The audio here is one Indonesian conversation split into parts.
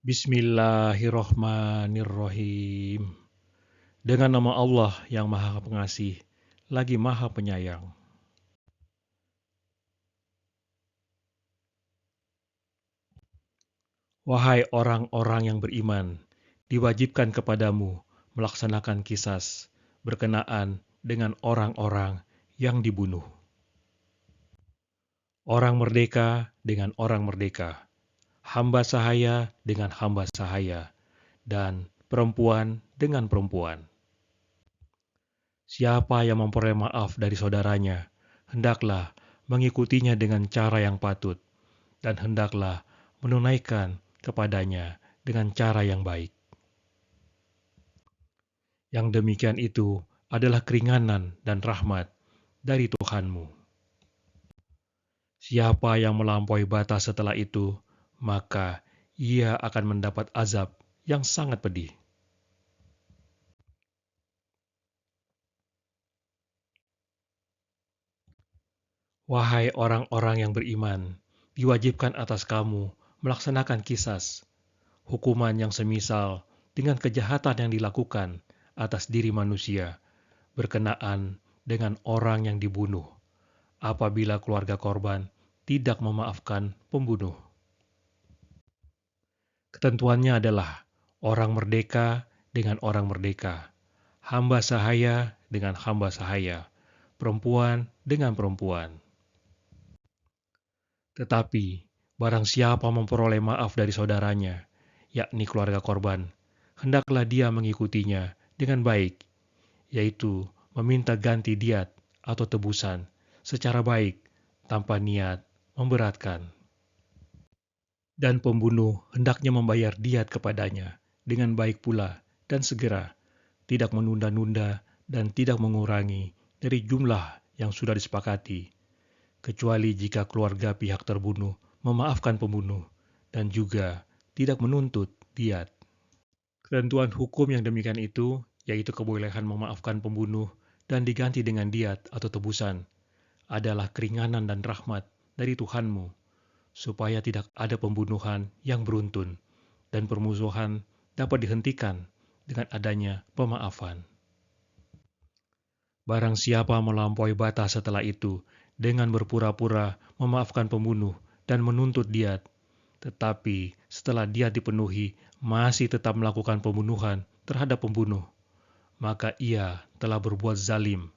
Bismillahirrohmanirrohim. Dengan nama Allah yang Maha Pengasih, lagi Maha Penyayang. Wahai orang-orang yang beriman, diwajibkan kepadamu melaksanakan qisas berkenaan dengan orang-orang yang dibunuh. Orang merdeka dengan orang merdeka, hamba sahaya dengan hamba sahaya, dan perempuan dengan perempuan. Siapa yang memperoleh maaf dari saudaranya, hendaklah mengikutinya dengan cara yang patut, dan hendaklah menunaikan kepadanya dengan cara yang baik. Yang demikian itu adalah keringanan dan rahmat dari Tuhanmu. Siapa yang melampaui batas setelah itu, maka ia akan mendapat azab yang sangat pedih. Wahai orang-orang yang beriman, diwajibkan atas kamu melaksanakan qisas, hukuman yang semisal dengan kejahatan yang dilakukan atas diri manusia berkenaan dengan orang yang dibunuh, apabila keluarga korban tidak memaafkan pembunuh. Ketentuannya adalah orang merdeka dengan orang merdeka, hamba sahaya dengan hamba sahaya, perempuan dengan perempuan. Tetapi, barang siapa memperoleh maaf dari saudaranya, yakni keluarga korban, hendaklah dia mengikutinya dengan baik, yaitu meminta ganti diat atau tebusan secara baik tanpa niat memberatkan. Dan pembunuh hendaknya membayar diat kepadanya dengan baik pula dan segera, tidak menunda-nunda dan tidak mengurangi dari jumlah yang sudah disepakati, kecuali jika keluarga pihak terbunuh memaafkan pembunuh dan juga tidak menuntut diat. Ketentuan hukum yang demikian itu, yaitu kebolehan memaafkan pembunuh dan diganti dengan diat atau tebusan, adalah keringanan dan rahmat dari Tuhanmu, supaya tidak ada pembunuhan yang beruntun dan permusuhan dapat dihentikan dengan adanya pemaafan. Barang siapa melampaui batas setelah itu dengan berpura-pura memaafkan pembunuh dan menuntut diat, tetapi setelah diat dipenuhi masih tetap melakukan pembunuhan terhadap pembunuh, maka ia telah berbuat zalim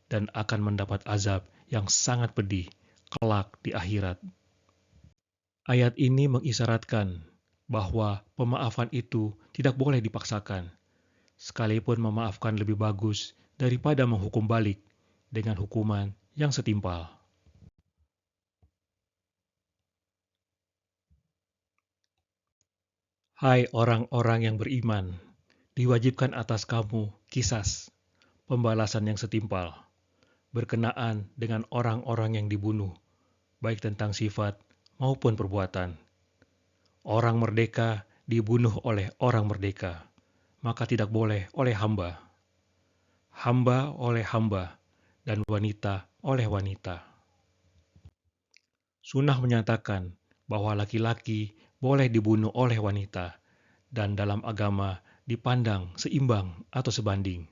dan akan mendapat azab yang sangat pedih kelak di akhirat. Ayat ini mengisyaratkan bahwa pemaafan itu tidak boleh dipaksakan, sekalipun memaafkan lebih bagus daripada menghukum balik dengan hukuman yang setimpal. Hai orang-orang yang beriman, diwajibkan atas kamu qisas, pembalasan yang setimpal, berkenaan dengan orang-orang yang dibunuh, baik tentang sifat maupun perbuatan. Orang merdeka dibunuh oleh orang merdeka, maka tidak boleh oleh hamba. Hamba oleh hamba, dan wanita oleh wanita. Sunnah menyatakan bahwa laki-laki boleh dibunuh oleh wanita, dan dalam agama dipandang seimbang atau sebanding.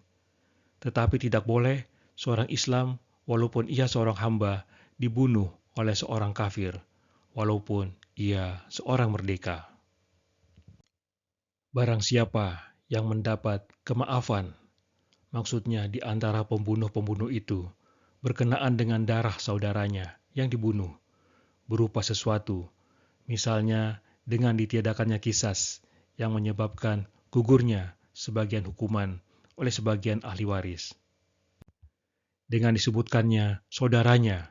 Tetapi tidak boleh seorang Islam, walaupun ia seorang hamba, dibunuh oleh seorang kafir, walaupun ia seorang merdeka. Barang siapa yang mendapat kemaafan, maksudnya di antara pembunuh-pembunuh itu, berkenaan dengan darah saudaranya yang dibunuh, berupa sesuatu, misalnya dengan ditiadakannya qisas yang menyebabkan gugurnya sebagian hukuman oleh sebagian ahli waris. Dengan disebutkannya saudaranya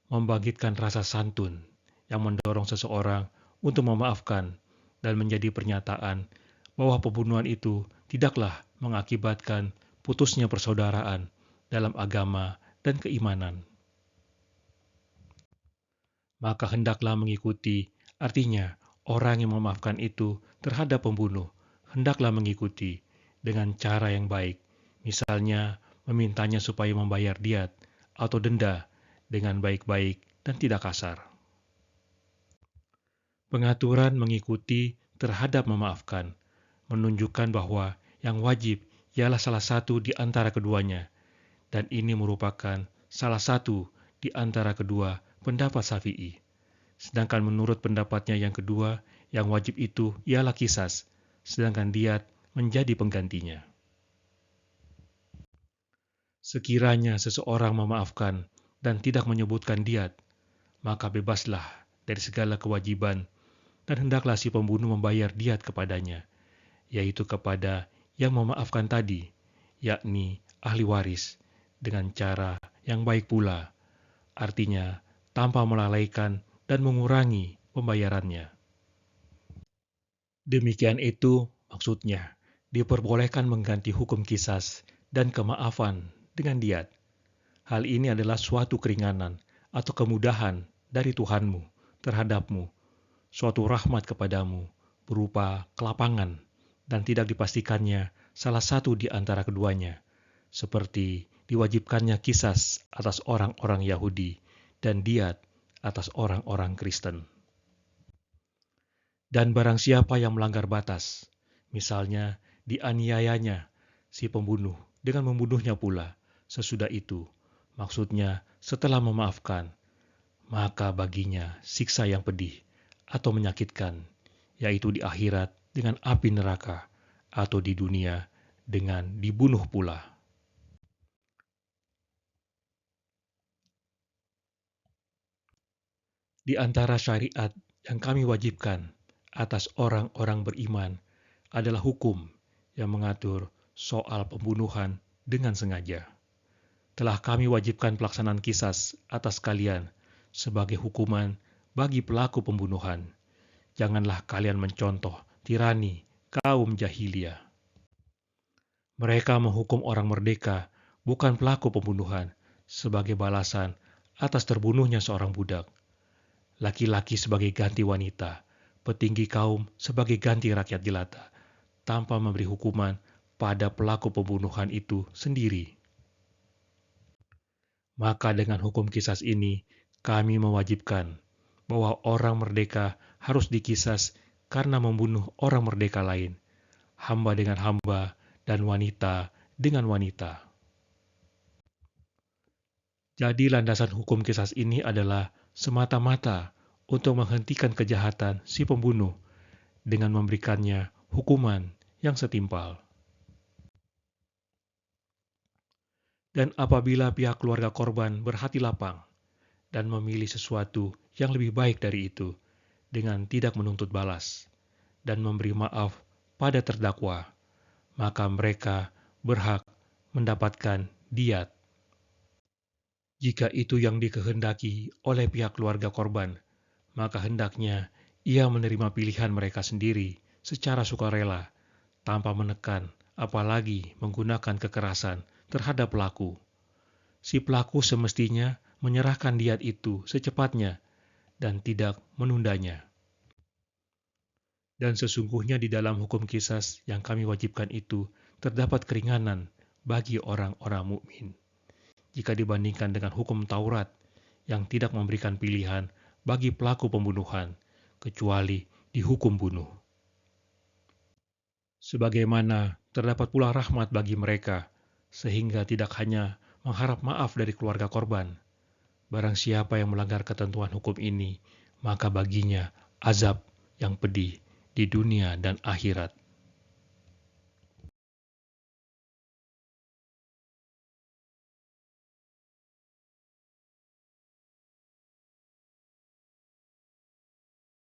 membangkitkan rasa santun yang mendorong seseorang untuk memaafkan dan menjadi pernyataan bahwa pembunuhan itu tidaklah mengakibatkan putusnya persaudaraan dalam agama dan keimanan. Maka hendaklah mengikuti, artinya orang yang memaafkan itu terhadap pembunuh, hendaklah mengikuti dengan cara yang baik, misalnya memintanya supaya membayar diat atau denda dengan baik-baik dan tidak kasar. Pengaturan mengikuti terhadap memaafkan, menunjukkan bahwa yang wajib ialah salah satu di antara keduanya, dan ini merupakan salah satu di antara kedua pendapat Syafi'i. Sedangkan menurut pendapatnya yang kedua, yang wajib itu ialah qisas, sedangkan diat menjadi penggantinya. Sekiranya seseorang memaafkan dan tidak menyebutkan diat, maka bebaslah dari segala kewajiban, dan hendaklah si pembunuh membayar diat kepadanya, yaitu kepada yang memaafkan tadi, yakni ahli waris, dengan cara yang baik pula, artinya tanpa melalaikan dan mengurangi pembayarannya. Demikian itu maksudnya, diperbolehkan mengganti hukum qisas dan kemaafan dengan diat. Hal ini adalah suatu keringanan atau kemudahan dari Tuhanmu terhadapmu, suatu rahmat kepadamu berupa kelapangan, dan tidak dipastikannya salah satu di antara keduanya, seperti diwajibkannya qisas atas orang-orang Yahudi dan diat atas orang-orang Kristen. Dan barang siapa yang melanggar batas, misalnya dianiayanya si pembunuh dengan membunuhnya pula, sesudah itu, maksudnya setelah memaafkan, maka baginya siksa yang pedih atau menyakitkan, yaitu di akhirat dengan api neraka, atau di dunia dengan dibunuh pula. Di antara syariat yang kami wajibkan atas orang-orang beriman adalah hukum yang mengatur soal pembunuhan dengan sengaja. Telah kami wajibkan pelaksanaan qisas atas kalian sebagai hukuman bagi pelaku pembunuhan. Janganlah kalian mencontoh tirani kaum jahiliyah. Mereka menghukum orang merdeka, bukan pelaku pembunuhan, sebagai balasan atas terbunuhnya seorang budak. Laki-laki sebagai ganti wanita, petinggi kaum sebagai ganti rakyat jelata, tanpa memberi hukuman pada pelaku pembunuhan itu sendiri. Maka dengan hukum qisas ini, kami mewajibkan bahwa orang merdeka harus diqisas karena membunuh orang merdeka lain, hamba dengan hamba, dan wanita dengan wanita. Jadi landasan hukum qisas ini adalah semata-mata untuk menghentikan kejahatan si pembunuh dengan memberikannya hukuman yang setimpal. Dan apabila pihak keluarga korban berhati lapang dan memilih sesuatu yang lebih baik dari itu dengan tidak menuntut balas dan memberi maaf pada terdakwa, maka mereka berhak mendapatkan diat. Jika itu yang dikehendaki oleh pihak keluarga korban, maka hendaknya ia menerima pilihan mereka sendiri secara sukarela, tanpa menekan, apalagi menggunakan kekerasan terhadap pelaku. Si pelaku semestinya menyerahkan diat itu secepatnya dan tidak menundanya. Dan sesungguhnya di dalam hukum qisas yang kami wajibkan itu terdapat keringanan bagi orang-orang mukmin, jika dibandingkan dengan hukum Taurat yang tidak memberikan pilihan bagi pelaku pembunuhan, kecuali dihukum bunuh. Sebagaimana terdapat pula rahmat bagi mereka, sehingga tidak hanya mengharap maaf dari keluarga korban. Barang siapa yang melanggar ketentuan hukum ini, maka baginya azab yang pedih di dunia dan akhirat.